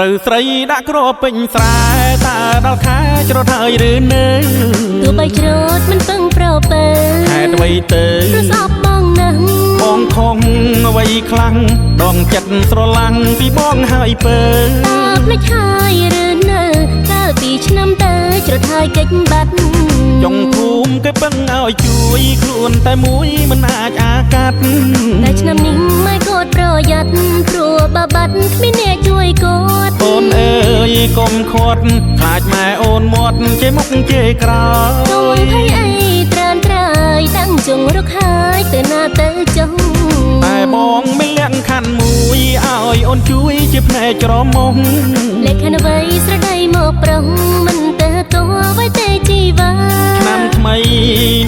ត្រូវស្រីដាក់គ្រាប់ពេញស្រែតើដល់ខែច្រត់ហើយឬនៅទោះបីច្រូតមិនពឹងប្រពើហេតុអ្វីទៅព្រោះស្អប់បងណាស់បងខំអ្វីខ្លាំងដងចិត្តស្រឡាំងពីបងហើយពើតើភ្លេចហើយឬនៅកាលពីឆ្នាំទៅច្រត់ហើយកិច្ចបាត់ចុងភូមិគេពឹងឲ្យជួយខ្លួនតែមួយមិនអាចអាកាត់តែឆ្នាំនេះម៉ែកូនប្រយ័ត្នព្រោះបើបាត់គ្មានអ្នកជួយគាត់អូនអើយកុំខាត់ខ្លាចម៉ែអូនមាត់ជេរមុខជេរក្រោយហើយអីត្រានត្រើយតាំងជងរកហើយទៅណាទៅចុងតែបងមានលក្ខខណ្ឌមួយឲ្យអូនជួយជាភ្នែកច្រមុះលក្ខខណ្ឌអ្វីស្រដីមកប្រុងមិនទៅតួអ្វីទេជីវ៉ាឆ្នាំថ្មី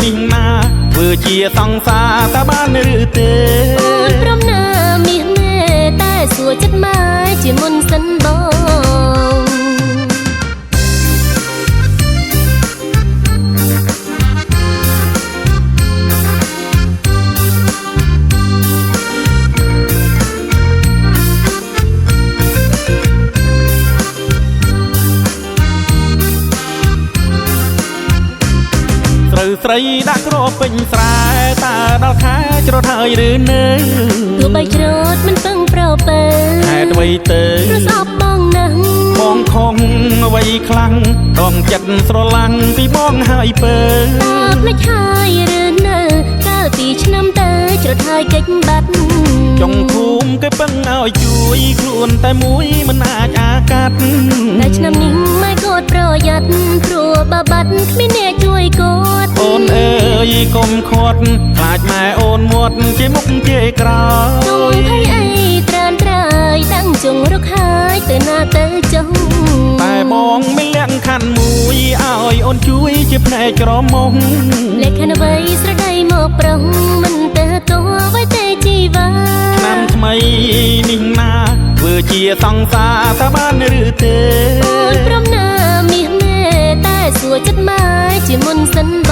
នេះណាធ្វើជាសង្សារតើបានឬទេអូនព្រមណាមាសណែតែសួរចិត្តម៉ែជាមុនសិនបងត្រូវស្រីដាក់គ្រាប់ពេញស្រែតើដល់ខែច្រត់ហើយឬនៅទោះបីច្រូតមិនពឹងប្រពើហេតុអ្វីទៅព្រោះស្អប់បងណាស់បងខំអ្វីខ្លាំងដងចិត្តស្រឡាំងពីបងហើយពើតើភ្លេចហើយឬនៅកាលពីឆ្នាំទៅច្រត់ហើយកិច្ចបាត់ចុងភូមិគេពឹងឲ្យជួយខ្លួនតែមួយមិនអាចអាកាត់តែឆ្នាំនេះម៉ែកូនប្រយ័ត្នព្រោះបើបាត់គ្មានអ្នកជួយគាត់អូនអើយកុំខាត់ខ្លាចម៉ែអូនមាត់ជេរមុខជេរក្រោយហើយអីត្រានត្រើយតាំងជងរកហើយទៅណាទៅចុងតែបងមានលក្ខខណ្ឌមួយឲ្យអូនជួយជាភ្នែកច្រមុះលក្ខខណ្ឌអ្វីស្រដីមកប្រុងមិនទៅតួអ្វីទេជីវ៉ាឆ្នាំថ្មីនេះណាធ្វើជាសង្សារតើបានឬទេអូនព្រមណាមាសណែតែសួរចិត្តម៉ែជាមុនសិនប